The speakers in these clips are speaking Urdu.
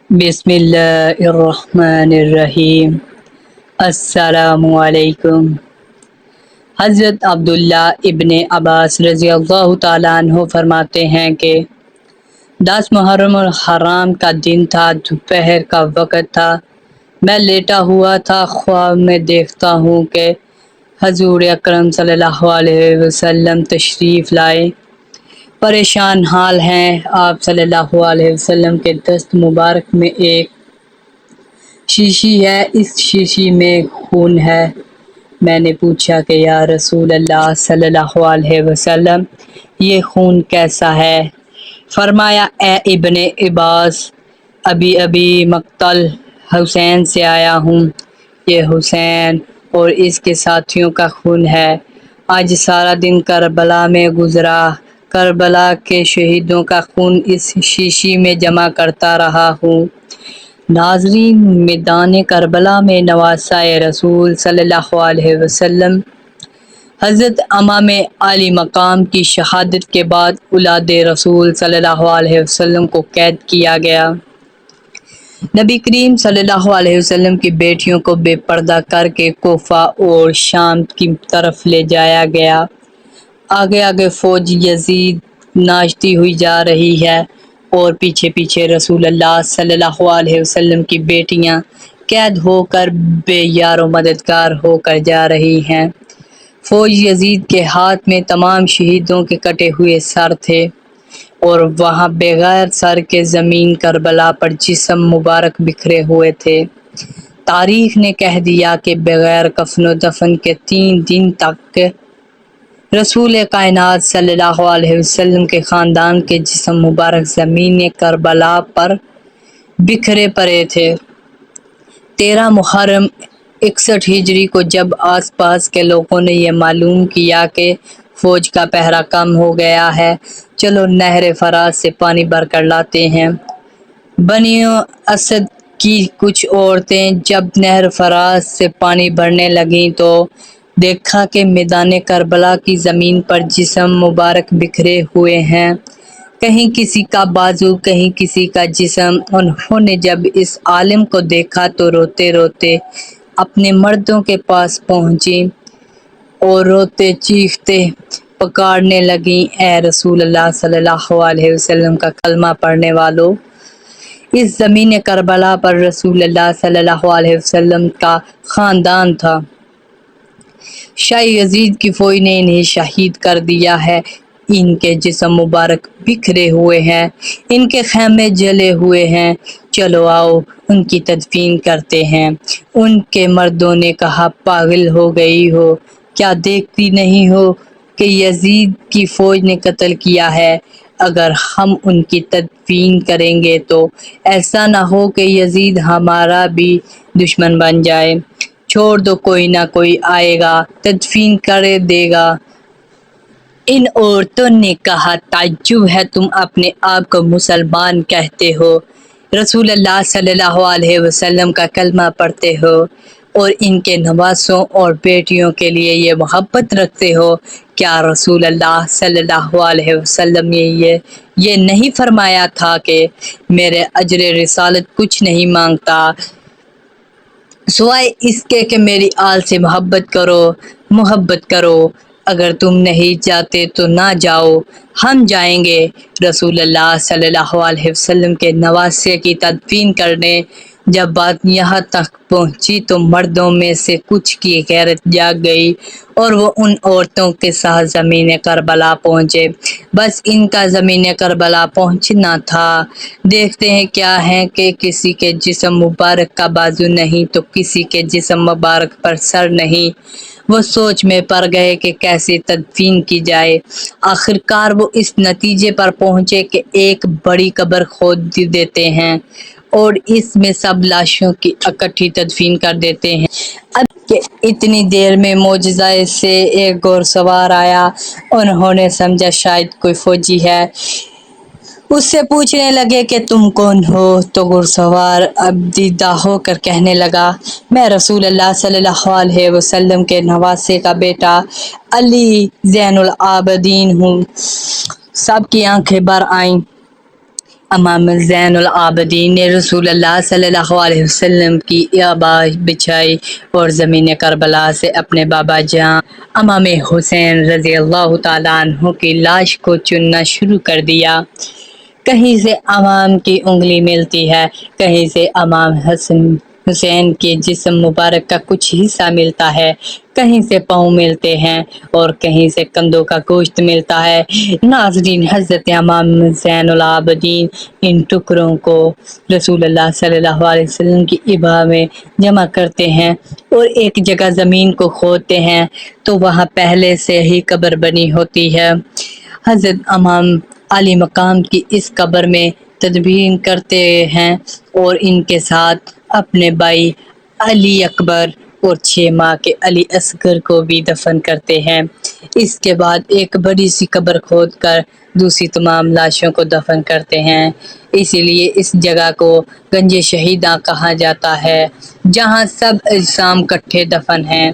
بسم اللہ الرحمن الرحیم۔ السلام علیکم۔ حضرت عبداللہ ابن عباس رضی اللہ تعالیٰ عنہ فرماتے ہیں کہ 10 محرم الحرام کا دن تھا، دوپہر کا وقت تھا، میں لیٹا ہوا تھا، خواب میں دیکھتا ہوں کہ حضور اکرم صلی اللہ علیہ وسلم تشریف لائے، پریشان حال ہیں۔ آپ صلی اللہ علیہ وسلم کے دست مبارک میں ایک شیشی ہے، اس شیشی میں خون ہے۔ میں نے پوچھا کہ یا رسول اللہ صلی اللہ علیہ وسلم، یہ خون کیسا ہے؟ فرمایا، اے ابن عباس، ابھی مقتل حسین سے آیا ہوں، یہ حسین اور اس کے ساتھیوں کا خون ہے۔ آج سارا دن کربلا میں گزرا، کربلا کے شہیدوں کا خون اس شیشی میں جمع کرتا رہا ہوں۔ ناظرین، میدان کربلا میں نواسۂ رسول صلی اللہ علیہ وسلم حضرت امام علی مقام کی شہادت کے بعد اولاد رسول صلی اللہ علیہ وسلم کو قید کیا گیا۔ نبی کریم صلی اللہ علیہ وسلم کی بیٹیوں کو بے پردہ کر کے کوفہ اور شام کی طرف لے جایا گیا۔ آگے آگے فوج یزید ناچتی ہوئی جا رہی ہے اور پیچھے پیچھے رسول اللہ صلی اللہ علیہ وسلم کی بیٹیاں قید ہو کر بے یار و مددگار ہو کر جا رہی ہیں۔ فوج یزید کے ہاتھ میں تمام شہیدوں کے کٹے ہوئے سر تھے اور وہاں بغیر سر کے زمین کربلا پر جسم مبارک بکھرے ہوئے تھے۔ تاریخ نے کہہ دیا کہ بغیر کفن و دفن کے 3 دن تک رسول کائنات صلی اللہ علیہ وسلم کے خاندان کے جسم مبارک زمین کربلا پر بکھرے پڑے تھے۔ 13 محرم 61 ہجری کو جب آس پاس کے لوگوں نے یہ معلوم کیا کہ فوج کا پہرا کم ہو گیا ہے، چلو نہر فرات سے پانی بھر کر لاتے ہیں۔ بنی اسد کی کچھ عورتیں جب نہر فرات سے پانی بھرنے لگیں تو دیکھا کہ میدان کربلا کی زمین پر جسم مبارک بکھرے ہوئے ہیں، کہیں کسی کا بازو، کہیں کسی کا جسم۔ انہوں نے جب اس عالم کو دیکھا تو روتے روتے اپنے مردوں کے پاس پہنچی اور روتے چیختے پکارنے لگیں، اے رسول اللہ صلی اللہ علیہ وسلم کا کلمہ پڑھنے والوں! اس زمین کربلا پر رسول اللہ صلی اللہ علیہ وسلم کا خاندان تھا۔ شاہ یزید کی فوج نے انہیں شہید کر دیا ہے، ان کے جسم مبارک بکھرے ہوئے ہیں، ان کے خیمے جلے ہوئے ہیں، چلو آؤ ان کی تدفین کرتے ہیں۔ ان کے مردوں نے کہا، پاگل ہو گئی ہو کیا، دیکھتی نہیں ہو کہ یزید کی فوج نے قتل کیا ہے؟ اگر ہم ان کی تدفین کریں گے تو ایسا نہ ہو کہ یزید ہمارا بھی دشمن بن جائے۔ چھوڑ دو، کوئی نہ کوئی آئے گا، تدفین کر دے گا۔ ان عورتوں نے کہا، تعجب ہے، تم اپنے آپ کو مسلمان کہتے ہو، رسول اللہ صلی اللہ علیہ وسلم کا کلمہ پڑھتے ہو اور ان کے نواسوں اور بیٹیوں کے لیے یہ محبت رکھتے ہو، کیا رسول اللہ صلی اللہ علیہ وسلم نے یہ نہیں فرمایا تھا کہ میرے اجر رسالت کچھ نہیں مانگتا سوائے اس کے کہ میری آل سے محبت کرو، اگر تم نہیں جاتے تو نہ جاؤ، ہم جائیں گے۔ رسول اللہ صلی اللہ علیہ وسلم کے نواسے کی تدفین کرنے جب بات یہاں تک پہنچی تو مردوں میں سے کچھ کی غیرت جاگ گئی اور وہ ان عورتوں کے ساتھ زمین کربلا پہنچے۔ بس ان کا زمین کربلا پہنچنا تھا۔ دیکھتے ہیں کیا ہے کہ کسی کے جسم مبارک کا بازو نہیں تو کسی کے جسم مبارک پر سر نہیں۔ وہ سوچ میں پڑ گئے کہ کیسے تدفین کی جائے۔ آخرکار وہ اس نتیجے پر پہنچے کہ ایک بڑی قبر کھود دیتے ہیں اور اس میں سب لاشوں کی اکٹھی تدفین کر دیتے ہیں۔ اب کہ اتنی دیر میں معجزہ سے ایک گھوڑ سوار آیا، انہوں نے سمجھا شاید کوئی فوجی ہے، اس سے پوچھنے لگے کہ تم کون ہو؟ تو گھوڑ سوار ابدیدہ ہو کر کہنے لگا، میں رسول اللہ صلی اللہ علیہ وسلم کے نواسے کا بیٹا علی زین العابدین ہوں۔ سب کی آنکھیں بھر آئیں۔ امام زین العابدین نے رسول اللہ صلی اللہ علیہ وسلم کی آبا بچھائی اور زمین کربلا سے اپنے بابا جان امام حسین رضی اللہ تعالیٰ عنہ کی لاش کو چننا شروع کر دیا۔ کہیں سے امام کی انگلی ملتی ہے، کہیں سے امام حسین کے جسم مبارک کا کچھ حصہ ملتا ہے، کہیں سے پاؤں ملتے ہیں اور کہیں سے کندھوں کا گوشت ملتا ہے۔ ناظرین، حضرت امام زین العابدین ان ٹکڑوں کو رسول اللہ صلی اللہ علیہ وسلم کی ابا میں جمع کرتے ہیں اور ایک جگہ زمین کو کھودتے ہیں تو وہاں پہلے سے ہی قبر بنی ہوتی ہے۔ حضرت امام علی مقام کی اس قبر میں تدفین کرتے ہیں اور ان کے ساتھ اپنے بھائی علی اکبر اور 6 ماہ کے علی اصغر کو بھی دفن کرتے ہیں۔ اس کے بعد ایک بڑی سی قبر کھود کر دوسری تمام لاشوں کو دفن کرتے ہیں۔ اسی لیے اس جگہ کو گنج شہیداں کہا جاتا ہے، جہاں سب اجسام کٹھے دفن ہیں۔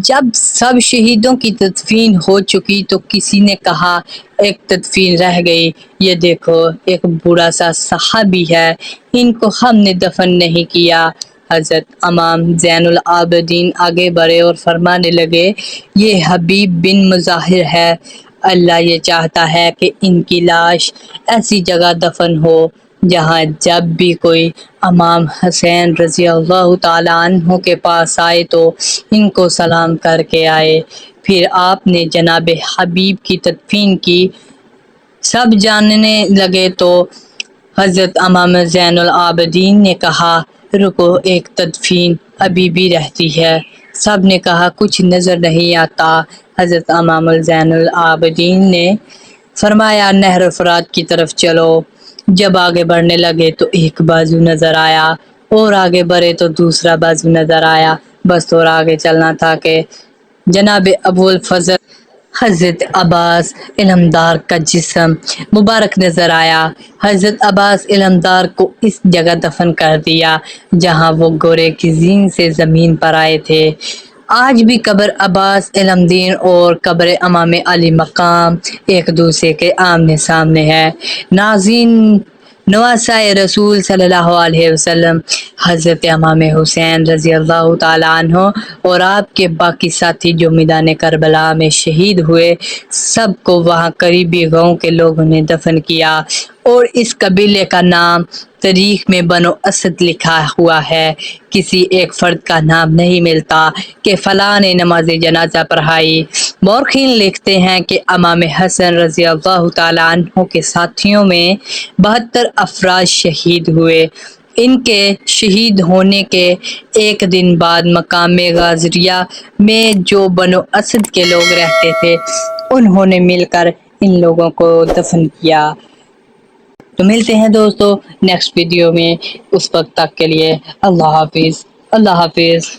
جب سب شہیدوں کی تدفین ہو چکی تو کسی نے کہا ایک تدفین رہ گئی، یہ دیکھو ایک بوڑھا سا صحابی ہے، ان کو ہم نے دفن نہیں کیا۔ حضرت امام زین العابدین آگے بڑھے اور فرمانے لگے، یہ حبیب بن مظاہر ہے، اللہ یہ چاہتا ہے کہ ان کی لاش ایسی جگہ دفن ہو جہاں جب بھی کوئی امام حسین رضی اللہ تعالیٰ عنہ کے پاس آئے تو ان کو سلام کر کے آئے۔ پھر آپ نے جناب حبیب کی تدفین کی۔ سب جاننے لگے تو حضرت امام زین العابدین نے کہا، رکو، ایک تدفین ابھی بھی رہتی ہے۔ سب نے کہا کچھ نظر نہیں آتا۔ حضرت امام زین العابدین نے فرمایا، نہر فرات کی طرف چلو۔ جب آگے بڑھنے لگے تو ایک بازو نظر آیا اور آگے بڑھے تو دوسرا بازو نظر آیا، بس اور آگے چلنا تھا کہ جناب ابو الفضل حضرت عباس علمدار کا جسم مبارک نظر آیا۔ حضرت عباس علمدار کو اس جگہ دفن کر دیا جہاں وہ گورے کی زین سے زمین پر آئے تھے۔ آج بھی قبر عباس علمدین اور قبر امام علی مقام ایک دوسرے کے آمنے سامنے ہے۔ ناظرین، نواسۂ رسول صلی اللہ علیہ وسلم حضرت امام حسین رضی اللہ تعالیٰ عنہ اور آپ کے باقی ساتھی جو میدان کربلا میں شہید ہوئے، سب کو وہاں قریبی گاؤں کے لوگوں نے دفن کیا اور اس قبیلے کا نام تاریخ میں بنو اسد لکھا ہوا ہے۔ کسی ایک فرد کا نام نہیں ملتا کہ فلاں نے نماز جنازہ پڑھائی۔ مورخین لکھتے ہیں کہ امام حسن رضی اللہ تعالیٰ عنہ کے ساتھیوں میں 72 افراد شہید ہوئے۔ ان کے شہید ہونے کے ایک دن بعد مقام غازریہ میں جو بنو اسد کے لوگ رہتے تھے، انہوں نے مل کر ان لوگوں کو دفن کیا۔ تو ملتے ہیں دوستو نیکسٹ ویڈیو میں، اس وقت تک کے لیے اللہ حافظ، اللہ حافظ۔